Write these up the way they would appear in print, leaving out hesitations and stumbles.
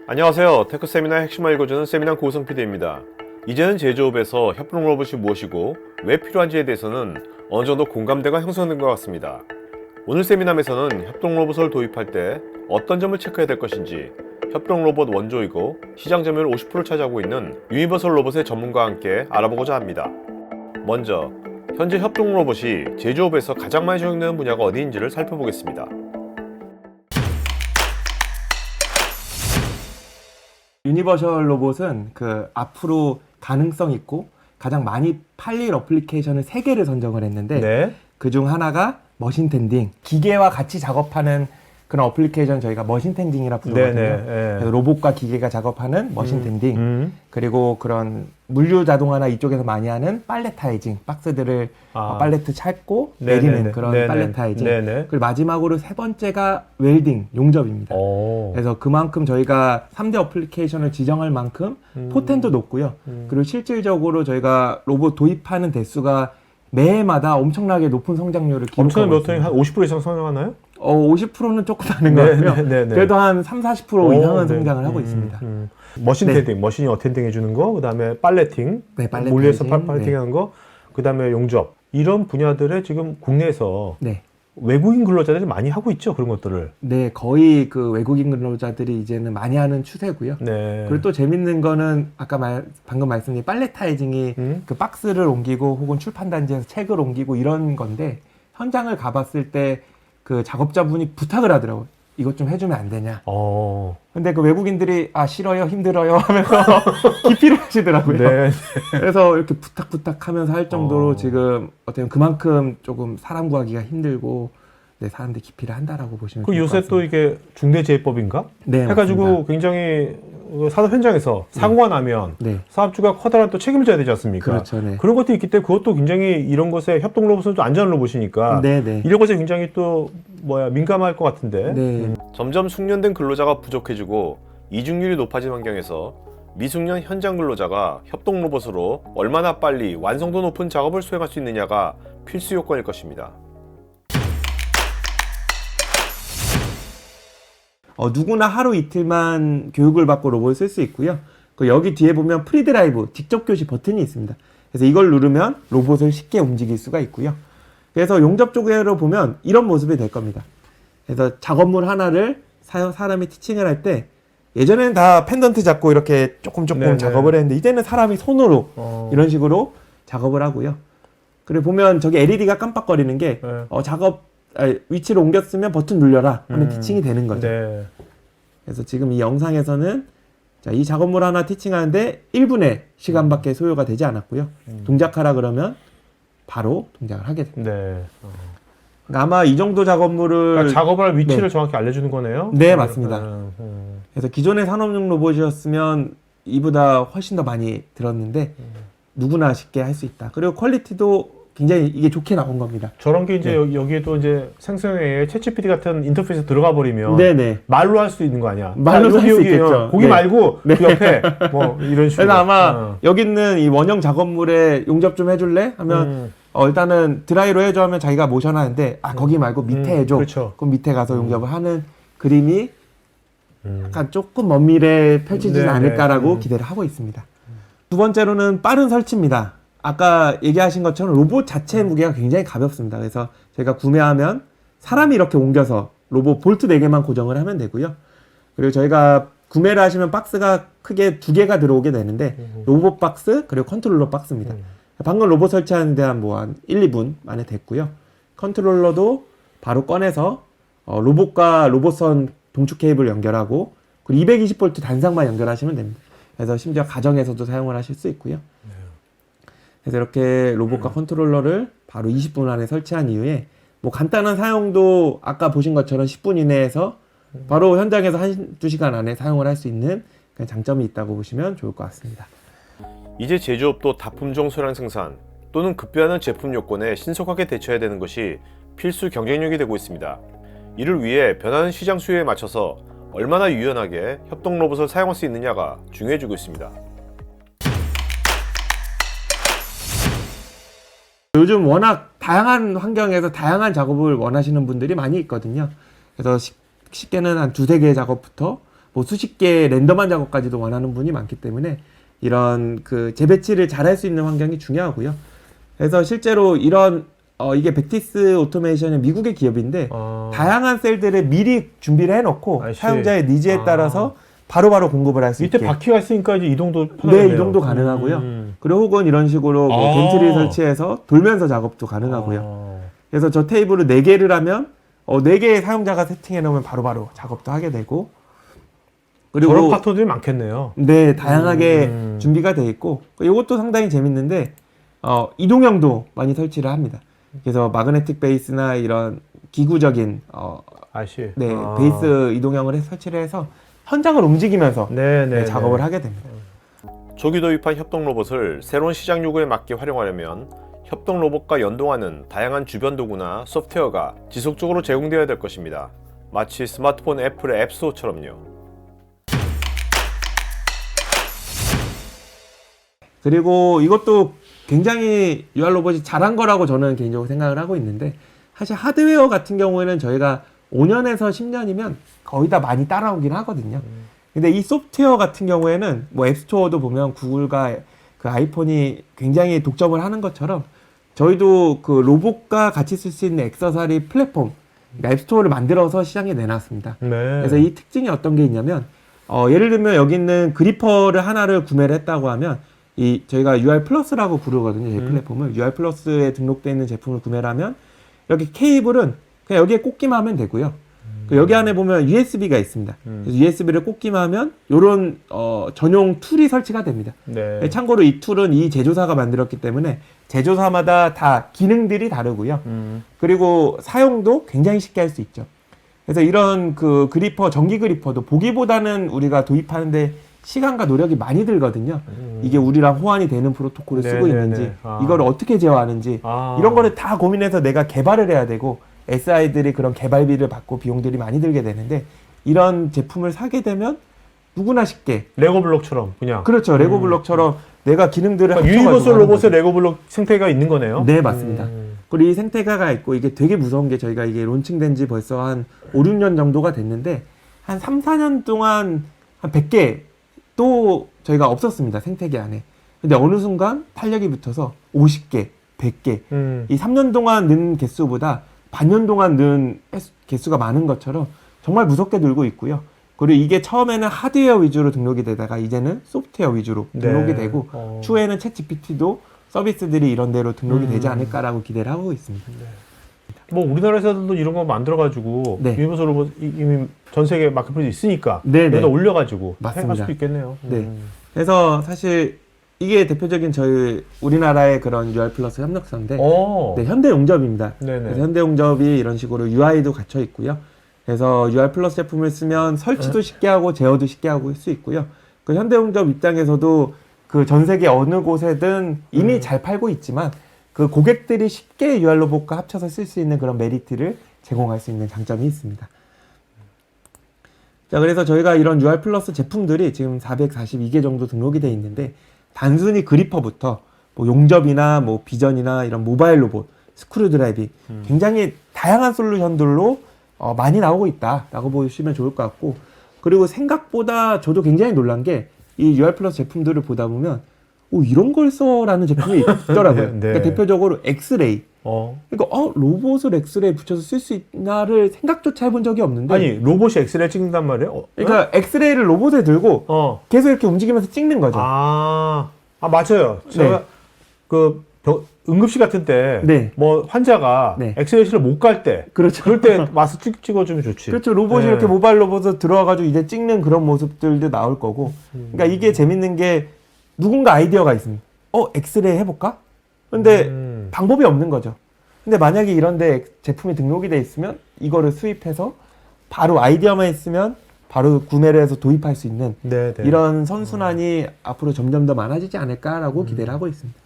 안녕하세요. 테크 세미나 핵심을 읽어주는 세미나 고우성 PD입니다. 이제는 제조업에서 협동 로봇이 무엇이고 왜 필요한지에 대해서는 어느 정도 공감대가 형성된 것 같습니다. 오늘 세미나에서는 협동 로봇을 도입할 때 어떤 점을 체크해야 될 것인지, 협동 로봇 원조이고 시장 점유율 50%를 차지하고 있는 유니버설 로봇의 전문가와 함께 알아보고자 합니다. 먼저 현재 협동 로봇이 제조업에서 가장 많이 적용되는 분야가 어디인지를 살펴보겠습니다. 유니버셜 로봇은 앞으로 가능성 있고 가장 많이 팔릴 어플리케이션을 3개를 선정을 했는데 네. 그중 하나가 머신 텐딩, 기계와 같이 작업하는 그런 어플리케이션 저희가 머신 텐딩이라 부르거든요. 그래서 로봇과 기계가 작업하는 머신 텐딩, 그리고 그런 물류 자동화나 이쪽에서 많이 하는 팔레타이징, 박스들을 팔레트 찾고 내리는 그런 팔레타이징. 그리고 마지막으로 세 번째가 웰딩, 용접입니다. 그래서 그만큼 저희가 3대 어플리케이션을 지정할 만큼 포텐도 높고요. 그리고 실질적으로 저희가 로봇 도입하는 대수가 매해마다 엄청나게 높은 성장률을 기록하고 엄청나게 몇 한 50% 이상 성장하나요? 50%는 조금 아닌 것 같고요. 그래도 한 30-40% 이상은 성장을 하고 있습니다. 머신 텐딩, 머신이 어텐딩 해주는 거, 그 다음에 팔레팅, 물류에서 팔레팅 하는 거, 그 다음에 용접. 이런 분야들에 지금 국내에서 외국인 근로자들이 많이 하고 있죠, 그런 것들을. 네, 거의 그 외국인 근로자들이 이제는 많이 하는 추세고요. 그리고 또 재밌는 거는 아까 방금 말씀드린 팔레타이징이 그 박스를 옮기고 혹은 출판단지에서 책을 옮기고 이런 건데, 현장을 가봤을 때 그 작업자분이 부탁을 하더라고요. 이것 좀 해주면 안 되냐. 근데 그 외국인들이 싫어요, 힘들어요 하면서 기피를 하시더라고요. 그래서 이렇게 부탁 하면서 할 정도로 지금 어떻게 보면 그만큼 조금 사람 구하기가 힘들고 사람들이 기피를 한다라고 보시면 그 좋을 것 요새 같습니다. 또 이게 중대재해법인가? 네, 해가지고 맞습니다. 굉장히 산업 현장에서 사고가 나면 사업주가 커다란 또 책임을 져야 되지 않습니까? 그렇죠. 그런 것도 있기 때문에 그것도 굉장히 이런 것에 협동 로봇은 또 안전한 로봇이니까 이런 것에 굉장히 또 민감할 것 같은데. 점점 숙련된 근로자가 부족해지고 이중률이 높아진 환경에서 미숙련 현장 근로자가 협동 로봇으로 얼마나 빨리 완성도 높은 작업을 수행할 수 있느냐가 필수 요건일 것입니다. 누구나 하루 이틀만 교육을 받고 로봇을 쓸 수 있고요. 여기 뒤에 보면 프리드라이브, 직접 교시 버튼이 있습니다. 그래서 이걸 누르면 로봇을 쉽게 움직일 수가 있고요. 그래서 용접 쪽으로 보면 이런 모습이 될 겁니다. 그래서 작업물 하나를 사람이 티칭을 할 때, 예전에는 다 펜던트 잡고 이렇게 조금 작업을 했는데 이제는 사람이 손으로 이런 식으로 작업을 하고요. 그리고 보면 저기 LED가 깜빡거리는 게 위치를 옮겼으면 버튼 눌려라 하는 티칭이 되는 거죠. 그래서 지금 이 영상에서는 이 작업물 하나 티칭하는데 1분의 시간밖에 소요가 되지 않았고요. 동작하라 그러면 바로 동작을 하게 됩니다. 그러니까 아마 이 정도 작업물을 작업을 할 위치를 정확히 알려주는 거네요? 네, 맞습니다. 그래서 기존의 산업용 로봇이었으면 이보다 훨씬 더 많이 들었는데 누구나 쉽게 할 수 있다. 그리고 퀄리티도 굉장히 이게 좋게 나온 겁니다. 저런 게 이제 여기에도 이제 생성AI, 챗GPT 같은 인터페이스 들어가 버리면 말로 할 수 있는 거 아니야? 말로 할 수 있겠죠. 거기 말고 그 옆에 이런 식으로. 그래서 아마 여기 있는 이 원형 작업물에 용접 좀 해줄래? 하면 일단은 드라이로 해줘 하면 자기가 모션하는데 거기 말고 밑에 해줘. 그럼 밑에 가서 용접을 하는 그림이 약간 조금 먼 미래에 펼치지는 않을까라고 기대를 하고 있습니다. 두 번째로는 빠른 설치입니다. 아까 얘기하신 것처럼 로봇 자체의 무게가 굉장히 가볍습니다. 그래서 저희가 구매하면 사람이 이렇게 옮겨서 로봇 볼트 4개만 고정을 하면 되고요. 그리고 저희가 구매를 하시면 박스가 크게 2개가 들어오게 되는데 로봇 박스 그리고 컨트롤러 박스입니다. 방금 로봇 설치하는 데 한 1, 2분 만에 됐고요. 컨트롤러도 바로 꺼내서 로봇과 로봇선 동축 케이블 연결하고 그리고 220V 단상만 연결하시면 됩니다. 그래서 심지어 가정에서도 사용을 하실 수 있고요. 그래서 이렇게 로봇과 컨트롤러를 바로 20분 안에 설치한 이후에 간단한 사용도 아까 보신 것처럼 10분 이내에서 바로 현장에서 1-2시간 안에 사용을 할 수 있는 그런 장점이 있다고 보시면 좋을 것 같습니다. 이제 제조업도 다품종 소량 생산 또는 급변하는 제품 요건에 신속하게 대처해야 되는 것이 필수 경쟁력이 되고 있습니다. 이를 위해 변하는 시장 수요에 맞춰서 얼마나 유연하게 협동 로봇을 사용할 수 있느냐가 중요해지고 있습니다. 요즘 워낙 다양한 환경에서 다양한 작업을 원하시는 분들이 많이 있거든요. 그래서 쉽게는 한 2-3개의 작업부터 뭐 수십 개의 랜덤한 작업까지도 원하는 분이 많기 때문에 이런 그 재배치를 잘할 수 있는 환경이 중요하고요. 그래서 실제로 이런 이게 백티스 오토메이션은 미국의 기업인데 다양한 셀들을 미리 준비를 해놓고 사용자의 니즈에 따라서 바로바로 공급을 할 수 있게. 밑에 바퀴가 있으니까 이제 이동도 편하네요. 네, 이동도 가능하고요. 그리고 혹은 이런 식으로 뭐 겐트리 설치해서 돌면서 작업도 가능하고요. 그래서 저 테이블을 4개를 하면 4개의 사용자가 세팅해 놓으면 바로바로 작업도 하게 되고. 그리고 저런 파트들이 많겠네요. 네, 다양하게 준비가 돼 있고 이것도 상당히 재밌는데 이동형도 많이 설치를 합니다. 그래서 마그네틱 베이스나 이런 기구적인 네, 베이스 이동형을 설치를 해서 현장을 움직이면서 네, 작업을 하게 됩니다. 조기 도입한 협동 로봇을 새로운 시장 요구에 맞게 활용하려면 협동 로봇과 연동하는 다양한 주변 도구나 소프트웨어가 지속적으로 제공되어야 될 것입니다. 마치 스마트폰 애플의 앱스토어처럼요. 그리고 이것도 굉장히 UR 로봇이 잘한 거라고 저는 개인적으로 생각을 하고 있는데 사실 하드웨어 같은 경우에는 저희가 5년에서 10년이면 거의 다 많이 따라오긴 하거든요. 근데 이 소프트웨어 같은 경우에는 뭐 앱스토어도 보면 구글과 그 아이폰이 굉장히 독점을 하는 것처럼 저희도 그 로봇과 같이 쓸 수 있는 액세서리 플랫폼, 그러니까 앱스토어를 만들어서 시장에 내놨습니다. 네. 그래서 이 특징이 어떤 게 있냐면 예를 들면 여기 있는 그리퍼를 하나를 구매를 했다고 하면 저희가 UR 플러스라고 부르거든요. 이 플랫폼을. UR 플러스에 등록되어 있는 제품을 구매를 하면 여기 케이블은 그냥 여기에 꽂기만 하면 되고요. 여기 안에 보면 USB가 있습니다. 그래서 USB를 꽂기만 하면 이런 전용 툴이 설치가 됩니다. 네. 참고로 이 툴은 이 제조사가 만들었기 때문에 제조사마다 다 기능들이 다르고요. 그리고 사용도 굉장히 쉽게 할 수 있죠. 그래서 이런 그 그리퍼, 전기 그리퍼도 보기보다는 우리가 도입하는데 시간과 노력이 많이 들거든요. 이게 우리랑 호환이 되는 프로토콜을 쓰고 있는지, 이걸 어떻게 제어하는지, 이런 거를 다 고민해서 내가 개발을 해야 되고, SI들이 그런 개발비를 받고 비용들이 많이 들게 되는데, 이런 제품을 사게 되면 누구나 쉽게. 레고 블록처럼 그냥. 그렇죠. 레고 블록처럼 내가 기능들을 그러니까 유니버설 로봇의 레고 블록 생태계가 있는 거네요. 네, 맞습니다. 그리고 이 생태계가 있고, 이게 되게 무서운 게 저희가 이게 론칭된 지 벌써 한 5, 6년 정도가 됐는데, 한 3, 4년 동안 한 100개 또 저희가 없었습니다. 생태계 안에. 근데 어느 순간 탄력이 붙어서 50개, 100개. 이 3년 동안 는 개수보다 반년 동안 는 개수가 많은 것처럼 정말 무섭게 늘고 있고요. 그리고 이게 처음에는 하드웨어 위주로 등록이 되다가 이제는 소프트웨어 위주로 등록이 되고 추후에는 챗GPT도 서비스들이 이런 데로 등록이 되지 않을까라고 기대를 하고 있습니다. 뭐 우리나라에서도 이런 거 만들어가지고 유니버설 로봇 이미 전 세계 마켓플레이스 있으니까 여기다 올려가지고 할 수도 있겠네요. 네. 그래서 사실 이게 대표적인 저희 우리나라의 그런 UR 플러스 협력사인데 네, 현대용접입니다. 그래서 현대용접이 이런 식으로 UI도 갖춰 있고요. 그래서 UR 플러스 제품을 쓰면 설치도 쉽게 하고 제어도 쉽게 하고 할 수 있고요. 그 현대용접 입장에서도 그 전 세계 어느 곳에든 이미 잘 팔고 있지만 그 고객들이 쉽게 UR 로봇과 합쳐서 쓸 수 있는 그런 메리트를 제공할 수 있는 장점이 있습니다. 자, 그래서 저희가 이런 UR 플러스 제품들이 지금 442개 정도 등록이 되어 있는데 단순히 그리퍼부터 뭐 용접이나 뭐 비전이나 이런 모바일 로봇, 스크류 드라이빙 굉장히 다양한 솔루션들로 많이 나오고 있다라고 보시면 좋을 것 같고, 그리고 생각보다 저도 굉장히 놀란 게 이 UR 플러스 제품들을 보다 보면 이런 걸 써라는 제품이 있더라고요. 그러니까 대표적으로 엑스레이. 그러니까 로봇을 엑스레이 붙여서 쓸 수 있나를 생각조차 해본 적이 없는데. 아니 로봇이 엑스레이 찍는단 말이에요? 그러니까 엑스레이를 로봇에 들고 계속 이렇게 움직이면서 찍는 거죠. 맞아요. 제가 그 응급실 같은 때 뭐 환자가 엑스레이실을 못 갈 때, 그렇죠. 그럴 때 와서 찍어주면 좋지. 그렇죠. 로봇이 이렇게 모바일 로봇으로 들어와가지고 이제 찍는 그런 모습들도 나올 거고. 그러니까 이게 재밌는 게 누군가 아이디어가 있습니다. 엑스레이 해볼까? 근데 방법이 없는 거죠. 근데 만약에 이런데 제품이 등록이 돼 있으면 이거를 수입해서 바로 아이디어만 있으면 바로 구매를 해서 도입할 수 있는 이런 선순환이 앞으로 점점 더 많아지지 않을까라고 기대를 하고 있습니다.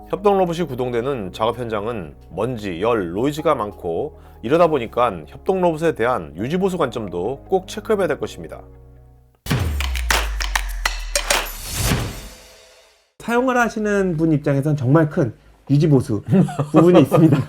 협동 로봇이 구동되는 작업 현장은 먼지, 열, 노이즈가 많고 이러다 보니까 협동 로봇에 대한 유지보수 관점도 꼭 체크해봐야 될 것입니다. 사용을 하시는 분 입장에선 정말 큰 유지보수 부분이 있습니다.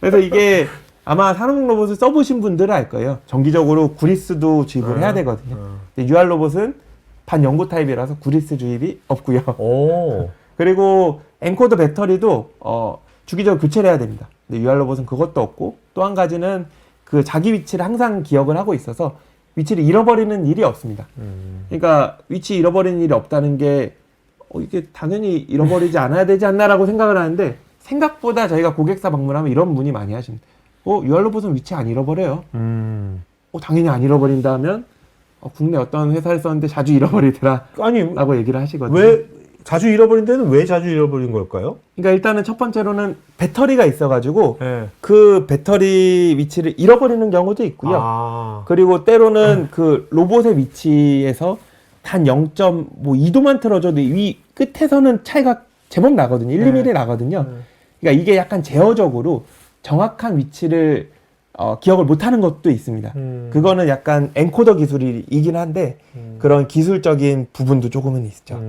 그래서 이게 아마 산업용 로봇을 써보신 분들은 알 거예요. 정기적으로 구리스도 주입을 해야 되거든요. 근데 UR 로봇은 반연구 타입이라서 구리스 주입이 없고요. 그리고 엔코더 배터리도 주기적으로 교체를 해야 됩니다. 근데 UR 로봇은 그것도 없고, 또 한 가지는 그 자기 위치를 항상 기억을 하고 있어서 위치를 잃어버리는 일이 없습니다. 그러니까 위치 잃어버리는 일이 없다는 게 이게 당연히 잃어버리지 않아야 되지 않나라고 생각을 하는데, 생각보다 저희가 고객사 방문하면 이런 문의 많이 하십니다. UR 로봇은 위치 안 잃어버려요. 당연히 안 잃어버린다 하면 국내 어떤 회사를 썼는데 자주 잃어버리더라 라고 얘기를 하시거든요. 왜 자주 잃어버린 데는 왜 자주 잃어버린 걸까요? 그러니까 일단은 첫 번째로는 배터리가 있어가지고 네. 그 배터리 위치를 잃어버리는 경우도 있고요. 그리고 때로는 그 로봇의 위치에서 단 0.2도만 틀어줘도 위 끝에서는 차이가 제법 나거든요. 1, 2mm 나거든요. 그러니까 이게 약간 제어적으로 정확한 위치를 기억을 못하는 것도 있습니다. 그거는 약간 엔코더 기술이긴 한데 그런 기술적인 부분도 조금은 있죠.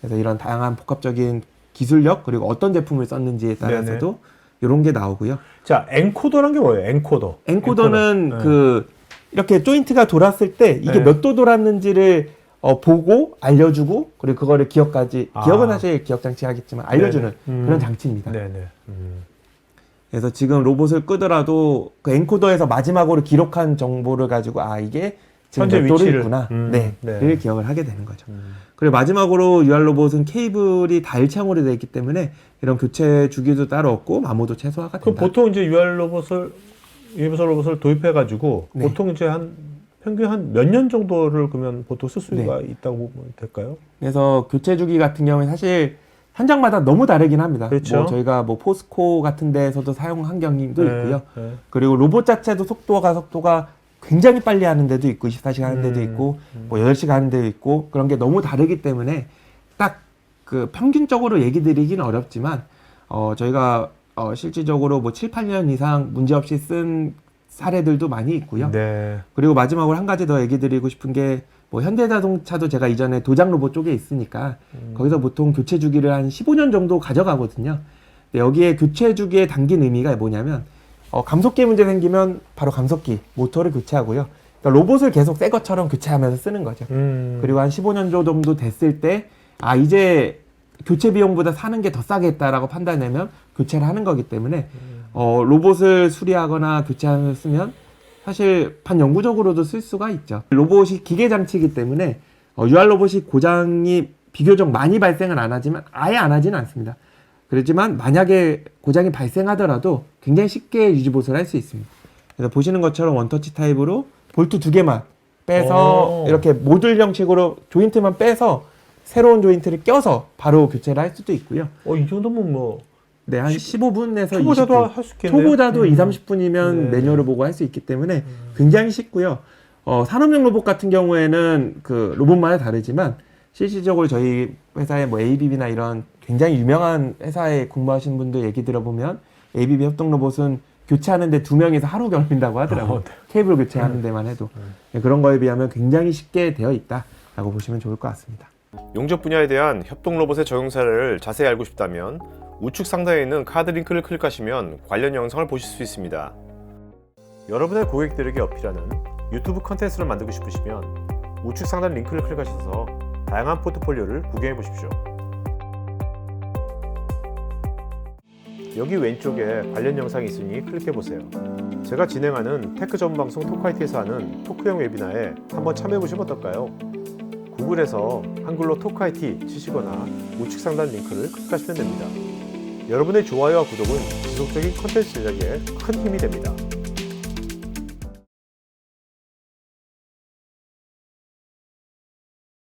그래서 이런 다양한 복합적인 기술력, 그리고 어떤 제품을 썼는지에 따라서도 이런 게 나오고요. 자, 엔코더란 게 뭐예요? 엔코더는 그 이렇게 조인트가 돌았을 때 이게 몇 도 돌았는지를 보고 알려주고, 그리고 그거를 기억은 사실 기억 장치 하겠지만 알려주는 그런 장치입니다. 그래서 지금 로봇을 끄더라도 그 엔코더에서 마지막으로 기록한 정보를 가지고 이게 지금 몇 도를 있구나. 를 기억을 하게 되는 거죠. 그리고 마지막으로 UR 로봇은 케이블이 다 일체형으로 되어 있기 때문에 이런 교체 주기도 따로 없고 마모도 최소화가 된다. 그럼 보통 이제 UR 로봇을 유니버설 로봇을 도입해가지고 보통 이제 평균 한 몇 년 정도를 그러면 보통 쓸 수가 있다고 보면 될까요? 그래서 교체 주기 같은 경우에 사실 현장마다 너무 다르긴 합니다. 그렇죠. 저희가 포스코 같은 데에서도 사용 환경도 있고요. 그리고 로봇 자체도 속도가 굉장히 빨리 하는 데도 있고 24시간 하는 데도 있고 8시간 하는 데도 있고, 그런 게 너무 다르기 때문에 딱 그 평균적으로 얘기 드리기는 어렵지만 저희가 실질적으로 7, 8년 이상 문제없이 쓴 사례들도 많이 있고요. 그리고 마지막으로 한 가지 더 얘기 드리고 싶은 게 현대자동차도 제가 이전에 도장 로봇 쪽에 있으니까 거기서 보통 교체 주기를 한 15년 정도 가져가거든요. 근데 여기에 교체 주기에 담긴 의미가 뭐냐면 감속기 문제 생기면 바로 감속기, 모터를 교체하고요. 그러니까 로봇을 계속 새 것처럼 교체하면서 쓰는 거죠. 그리고 한 15년 정도 됐을 때 이제 교체 비용보다 사는 게 더 싸겠다라고 판단되면 교체를 하는 거기 때문에 로봇을 수리하거나 교체하면서 쓰면 사실 반영구적으로도 쓸 수가 있죠. 로봇이 기계 장치이기 때문에 UR 로봇이 고장이 비교적 많이 발생은 안 하지만 아예 안 하지는 않습니다. 그렇지만 만약에 고장이 발생하더라도 굉장히 쉽게 유지 보수를 할 수 있습니다. 그래서 보시는 것처럼 원터치 타입으로 볼트 2개만 빼서 이렇게 모듈 형식으로 조인트만 빼서 새로운 조인트를 껴서 바로 교체를 할 수도 있고요. 이 정도면 한 15분에서 초보자도 20분. 할 수 있겠네요. 초보자도 2, 30분이면 매뉴얼을 보고 할 수 있기 때문에 굉장히 쉽고요. 산업용 로봇 같은 경우에는 그 로봇마다 다르지만 실질적으로 저희 회사의 ABB나 이런 굉장히 유명한 회사에 근무하시는 분들 얘기 들어보면 ABB 협동 로봇은 교체하는데 2명에서 하루 걸린다고 하더라고요. 케이블 교체하는 데만 해도. 그런 거에 비하면 굉장히 쉽게 되어 있다라고 보시면 좋을 것 같습니다. 용접 분야에 대한 협동 로봇의 적용 사례를 자세히 알고 싶다면 우측 상단에 있는 카드 링크를 클릭하시면 관련 영상을 보실 수 있습니다. 여러분의 고객들에게 어필하는 유튜브 컨텐츠를 만들고 싶으시면 우측 상단 링크를 클릭하셔서 다양한 포트폴리오를 구경해 보십시오. 여기 왼쪽에 관련 영상이 있으니 클릭해 보세요. 제가 진행하는 테크 전문 방송 토크IT에서 하는 토크형 웨비나에 한번 참여해 보시면 어떨까요? 구글에서 한글로 토크IT 치시거나 우측 상단 링크를 클릭하시면 됩니다. 여러분의 좋아요와 구독은 지속적인 컨텐츠 제작에 큰 힘이 됩니다.